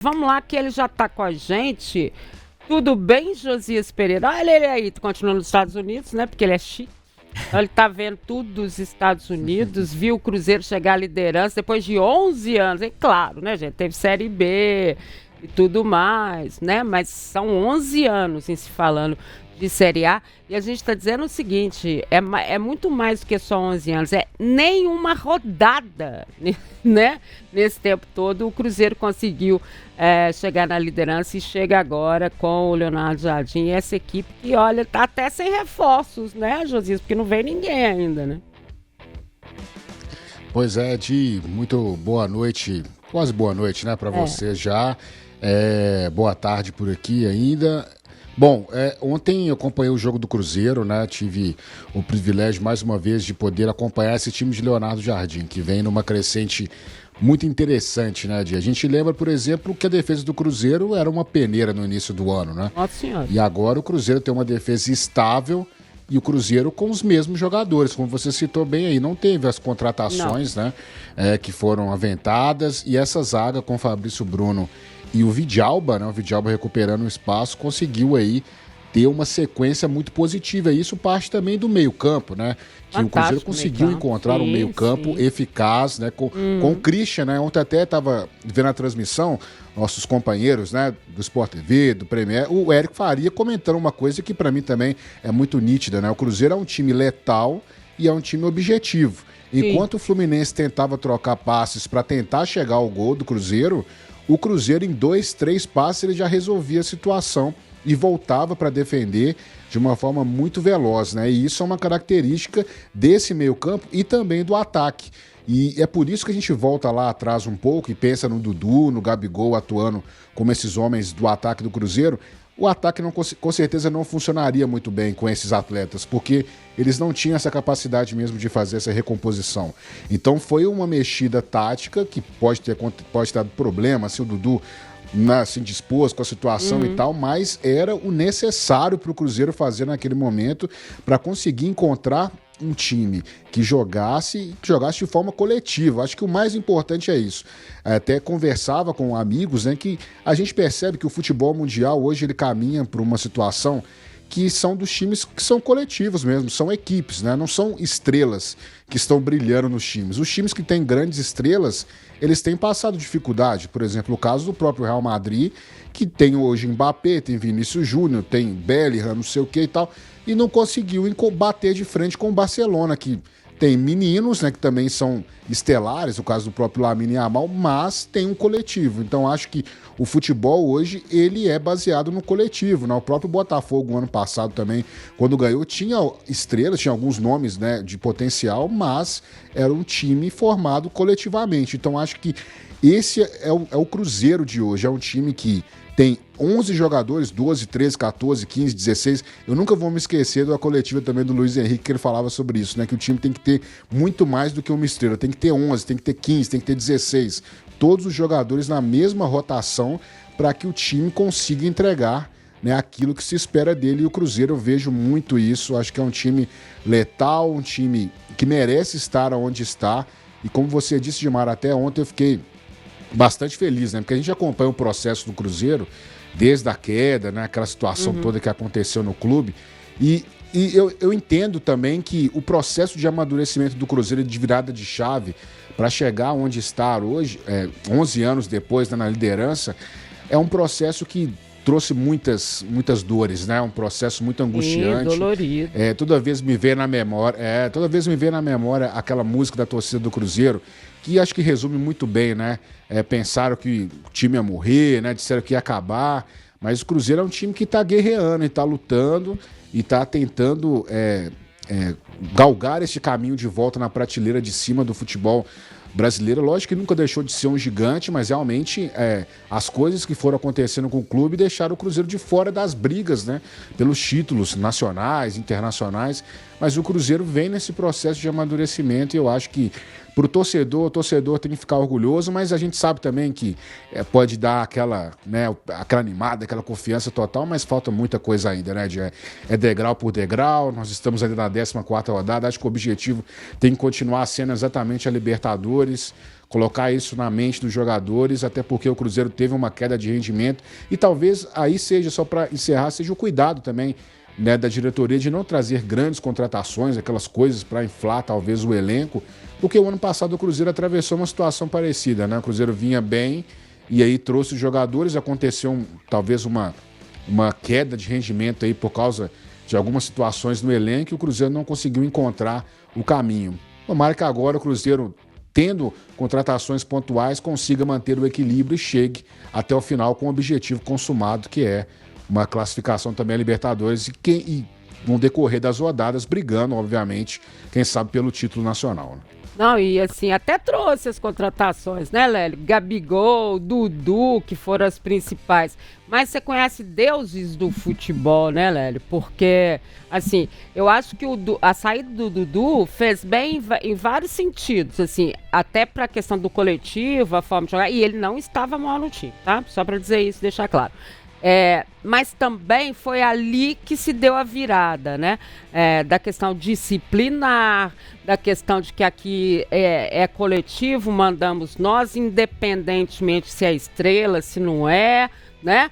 Vamos lá que ele já está com a gente. Tudo bem, Josias Pereira? Olha ele aí, continua nos Estados Unidos, né? Porque ele é chique. Ele tá vendo tudo dos Estados Unidos, viu o Cruzeiro chegar à liderança depois de 11 anos. É claro, né, gente? Teve Série B e tudo mais, né? Mas são 11 anos em se falando de Série A. E a gente está dizendo o seguinte, é muito mais do que só 11 anos, é nenhuma rodada, né? Nesse tempo todo, o Cruzeiro conseguiu chegar na liderança e chega agora com o Leonardo Jardim e essa equipe que, olha, tá até sem reforços, né, Josias? Porque não veio ninguém ainda, né? Pois é, Di, muito boa noite, quase boa noite, né, para É. você já. Boa tarde por aqui ainda. Bom, ontem eu acompanhei o jogo do Cruzeiro, né? Tive o privilégio, mais uma vez, de poder acompanhar esse time de Leonardo Jardim, que vem numa crescente muito interessante, né, Di? A gente lembra, por exemplo, que a defesa do Cruzeiro era uma peneira no início do ano, né? Nossa Senhora. E agora o Cruzeiro tem uma defesa estável e o Cruzeiro com os mesmos jogadores, como você citou bem aí. Não teve as contratações, né, que foram aventadas, e essa zaga com o Fabrício Bruno e o Vidalba, né, o Vidalba recuperando o espaço, conseguiu aí ter uma sequência muito positiva. E isso parte também do meio-campo, né? Que o Cruzeiro conseguiu encontrar um meio-campo eficaz, né? Com o Christian, né? Ontem até estava vendo a transmissão, nossos companheiros, né? Do Sport TV, do Premier, o Érico Faria comentando uma coisa que para mim também é muito nítida, né? O Cruzeiro é um time letal e é um time objetivo. Enquanto o Fluminense tentava trocar passes para tentar chegar ao gol do Cruzeiro, o Cruzeiro em 2, 3 passes ele já resolvia a situação e voltava para defender de uma forma muito veloz, né? E isso é uma característica desse meio-campo e também do ataque. E é por isso que a gente volta lá atrás um pouco e pensa no Dudu, no Gabigol atuando como esses homens do ataque do Cruzeiro. O ataque com certeza não funcionaria muito bem com esses atletas, porque eles não tinham essa capacidade mesmo de fazer essa recomposição. Então foi uma mexida tática que pode ter dado problema, assim, o Dudu assim, disposto com a situação e tal, mas era o necessário para o Cruzeiro fazer naquele momento para conseguir encontrar um time que jogasse de forma coletiva. Acho que o mais importante é isso. Até conversava com amigos, né, que a gente percebe que o futebol mundial hoje ele caminha para uma situação que são dos times que são coletivos mesmo, são equipes, né? Não são estrelas que estão brilhando nos times. Os times que têm grandes estrelas, eles têm passado dificuldade. Por exemplo, o caso do próprio Real Madrid, que tem hoje Mbappé, tem Vinícius Júnior, tem Bellingham, não sei o que e tal, e não conseguiu bater de frente com o Barcelona, que tem meninos, né, que também são estelares, o caso do próprio Lamine Yamal, mas tem um coletivo. Então acho que o futebol hoje ele é baseado no coletivo, né? O próprio Botafogo ano passado também, quando ganhou, tinha estrelas, tinha alguns nomes, né, de potencial, mas era um time formado coletivamente. Então acho que esse é o Cruzeiro de hoje, é um time que tem 11 jogadores, 12, 13, 14, 15, 16. Eu nunca vou me esquecer da coletiva também do Luiz Henrique, que ele falava sobre isso, né? Que o time tem que ter muito mais do que uma estrela. Tem que ter 11, tem que ter 15, tem que ter 16. Todos os jogadores na mesma rotação para que o time consiga entregar, né, aquilo que se espera dele. E o Cruzeiro, eu vejo muito isso. Acho que é um time letal, um time que merece estar onde está. E como você disse, Gilmar, até ontem eu fiquei bastante feliz, né? Porque a gente acompanha o processo do Cruzeiro desde a queda, né? Aquela situação toda que aconteceu no clube. E eu entendo também que o processo de amadurecimento do Cruzeiro de virada de chave para chegar onde está hoje, 11 anos depois, né, na liderança, é um processo que trouxe muitas dores, né? Um processo muito angustiante. Dolorido. Toda vez me vem na memória aquela música da torcida do Cruzeiro, que acho que resume muito bem, né? Pensaram que o time ia morrer, né? Disseram que ia acabar, mas o Cruzeiro é um time que está guerreando e está lutando e está tentando galgar esse caminho de volta na prateleira de cima do futebol brasileiro. Lógico que nunca deixou de ser um gigante, mas realmente as coisas que foram acontecendo com o clube deixaram o Cruzeiro de fora das brigas, né? Pelos títulos nacionais, internacionais. Mas o Cruzeiro vem nesse processo de amadurecimento e eu acho que Para o torcedor tem que ficar orgulhoso, mas a gente sabe também que pode dar aquela animada, aquela confiança total, mas falta muita coisa ainda, né? É degrau por degrau, nós estamos ainda na 14ª rodada, acho que o objetivo tem que continuar sendo exatamente a Libertadores, colocar isso na mente dos jogadores, até porque o Cruzeiro teve uma queda de rendimento e talvez aí seja, só para encerrar, seja o cuidado também, né, da diretoria de não trazer grandes contratações, aquelas coisas para inflar talvez o elenco, porque o ano passado o Cruzeiro atravessou uma situação parecida, né? O Cruzeiro vinha bem e aí trouxe os jogadores, aconteceu talvez uma queda de rendimento aí por causa de algumas situações no elenco e o Cruzeiro não conseguiu encontrar o caminho. Tomara que agora o Cruzeiro, tendo contratações pontuais, consiga manter o equilíbrio e chegue até o final com o objetivo consumado, que é uma classificação também a Libertadores e no decorrer das rodadas, brigando, obviamente, quem sabe pelo título nacional, né? Não, e assim, até trouxe as contratações, né, Lélio? Gabigol, Dudu, que foram as principais. Mas você conhece deuses do futebol, né, Lélio? Porque, assim, eu acho que a saída do Dudu fez bem em vários sentidos, assim, até para a questão do coletivo, a forma de jogar, e ele não estava mal no time, tá? Só para dizer isso, deixar claro. Mas também foi ali que se deu a virada, né? Da questão disciplinar, da questão de que aqui é coletivo, mandamos nós, independentemente se é estrela, se não é, né?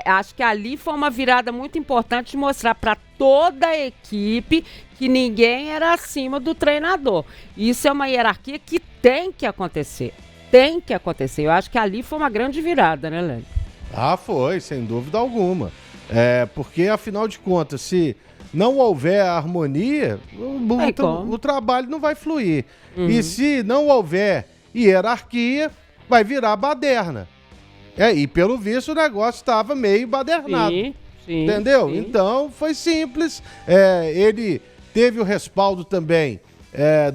Acho que ali foi uma virada muito importante de mostrar para toda a equipe que ninguém era acima do treinador. Isso é uma hierarquia que tem que acontecer. Tem que acontecer. Eu acho que ali foi uma grande virada, né, Lélio? Ah, foi, sem dúvida alguma. Porque, afinal de contas, se não houver harmonia, o trabalho não vai fluir. Uhum. E se não houver hierarquia, vai virar baderna. E pelo visto o negócio estava meio badernado. Sim, entendeu? Sim. Então, foi simples. Ele teve o respaldo também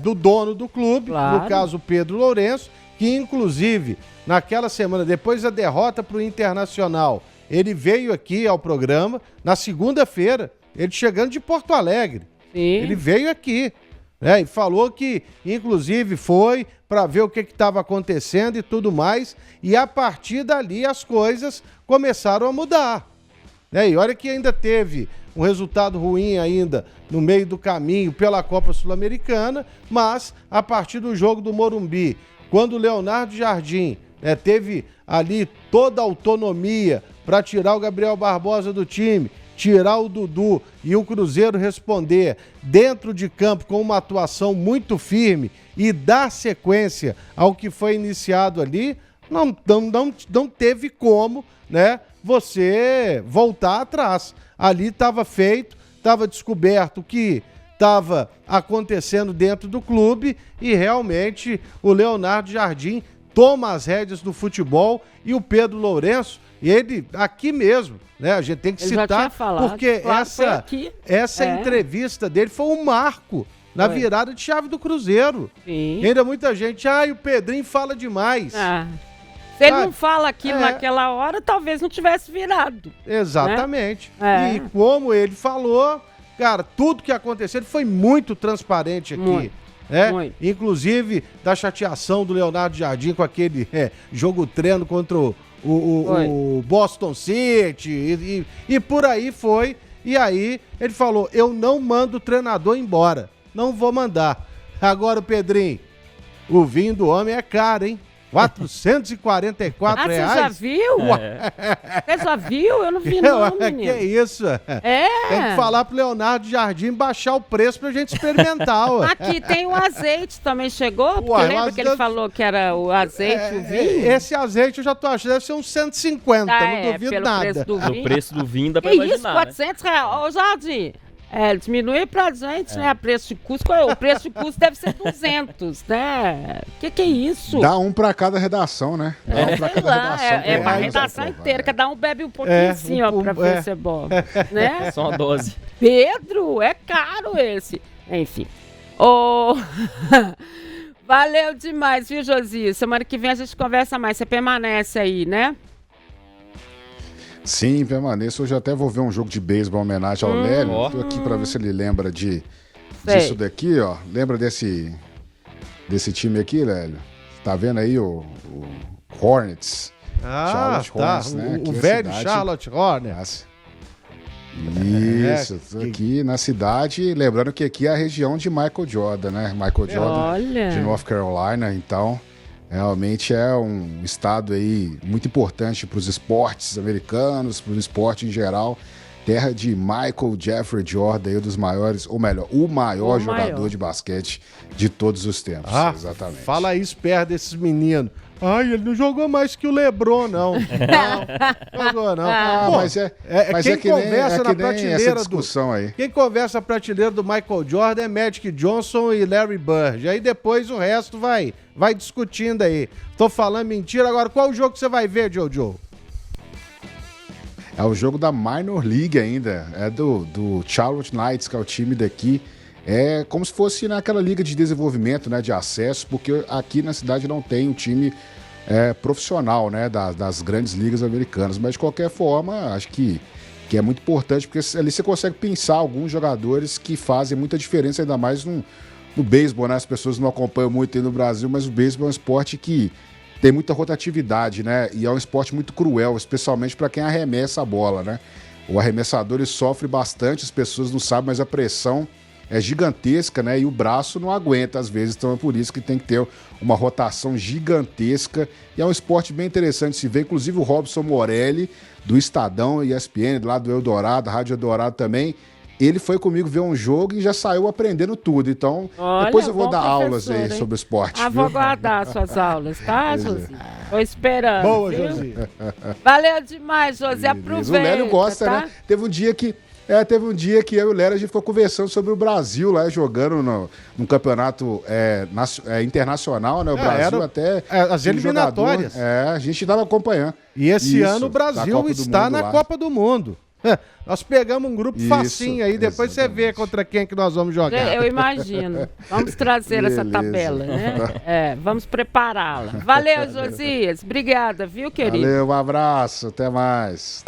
do dono do clube, claro. No caso Pedro Lourenço, que inclusive, naquela semana, depois da derrota para o Internacional, ele veio aqui ao programa, na segunda-feira, ele chegando de Porto Alegre. Sim. Ele veio aqui, né, e falou que, inclusive, foi para ver o que estava acontecendo e tudo mais, e a partir dali as coisas começaram a mudar. E olha que ainda teve um resultado ruim ainda no meio do caminho pela Copa Sul-Americana, mas a partir do jogo do Morumbi, quando o Leonardo Jardim teve ali toda a autonomia para tirar o Gabriel Barbosa do time, tirar o Dudu e o Cruzeiro responder dentro de campo com uma atuação muito firme e dar sequência ao que foi iniciado ali, não teve como, né, você voltar atrás. Ali estava feito, estava descoberto que estava acontecendo dentro do clube e realmente o Leonardo Jardim toma as rédeas do futebol e o Pedro Lourenço, ele aqui mesmo, né? A gente tem que citar, porque claro, essa entrevista dele foi um marco na virada de chave do Cruzeiro. Sim. E ainda muita gente, o Pedrinho fala demais. Se ele não fala aquilo naquela hora, talvez não tivesse virado. Exatamente. Né? E como ele falou, cara, tudo que aconteceu foi muito transparente aqui. Muito. Inclusive da chateação do Leonardo Jardim com aquele jogo treino contra o Boston City e por aí foi. E aí ele falou, eu não mando o treinador embora, não vou mandar. Agora, Pedrinho, o vinho do homem é caro, hein? R$444. Você já viu? Você já viu? Eu não vi não, menino. Que isso? Tem que falar pro Leonardo Jardim baixar o preço pra gente experimentar. Aqui tem o azeite também, chegou? Porque lembra que ele falou que era o azeite e o vinho? Esse azeite eu já tô achando, deve ser uns 150, não duvido nada. O preço do vinho dá pra imaginar, isso, R$400? Ô, Jardim, diminui pra gente, né? Preço de custo. O preço de custo deve ser 200, né? Que é isso? Dá um pra cada redação, né? Dá um pra cada redação. Pra redação inteira. Cada um bebe um pouquinho assim, ó, pra ver se é bom. Né? Só uma dose. Pedro, é caro esse. Enfim. Valeu demais, viu, Josi? Semana que vem a gente conversa mais. Você permanece aí, né? Sim, permaneço. Hoje até vou ver um jogo de beisebol em homenagem ao Lélio. Tô aqui pra ver se ele lembra disso daqui, ó. Lembra desse desse time aqui, Lélio? Tá vendo aí o Hornets? Charlotte Hornets, né? O velho Charlotte Hornets. Isso, aqui na cidade, lembrando que aqui é a região de Michael Jordan, né? Michael Jordan de North Carolina, então realmente é um estado aí muito importante para os esportes americanos, para o esporte em geral. Terra de Michael Jeffrey Jordan, aí, um dos maiores, ou melhor, o maior jogador de basquete de todos os tempos. Exatamente. Fala isso perto desses meninos. Ai, ele não jogou mais que o LeBron, não. Não jogou, não. Pô, mas quem conversa na prateleira aí. Quem conversa na prateleira do Michael Jordan é Magic Johnson e Larry Bird. Aí depois o resto vai discutindo aí. Tô falando mentira. Agora, qual o jogo que você vai ver, Jojo? É o jogo da Minor League ainda. É do Charlotte Knights, que é o time daqui. É como se fosse naquela liga de desenvolvimento, né, de acesso, porque aqui na cidade não tem um time profissional, né, das grandes ligas americanas. Mas, de qualquer forma, acho que é muito importante, porque ali você consegue pensar alguns jogadores que fazem muita diferença, ainda mais no beisebol, né? As pessoas não acompanham muito aí no Brasil, mas o beisebol é um esporte que tem muita rotatividade, né? E é um esporte muito cruel, especialmente para quem arremessa a bola, né? O arremessador ele sofre bastante, as pessoas não sabem, mas a pressão é gigantesca, né? E o braço não aguenta às vezes, então é por isso que tem que ter uma rotação gigantesca. E é um esporte bem interessante de se ver, inclusive o Robson Morelli, do Estadão, ESPN, lá do Eldorado, Rádio Eldorado também, ele foi comigo ver um jogo e já saiu aprendendo tudo. Então, depois eu vou dar aulas aí sobre o esporte. Vou guardar suas aulas, tá, Josi? Tô esperando. Boa, Josi. Valeu demais, Josi. Aproveita. O Lélio gosta, tá? né? Teve um dia que eu e o Lélio, a gente ficou conversando sobre o Brasil lá, jogando num campeonato internacional, né? O Brasil até... as eliminatórias. A gente estava acompanhando. E esse ano o Brasil está na Copa do Mundo. Nós pegamos um grupo facinho aí, depois você vê contra quem que nós vamos jogar. Eu imagino. Vamos trazer essa tabela, né? Vamos prepará-la. Valeu, Josias. Obrigada, viu, querido? Valeu, um abraço. Até mais.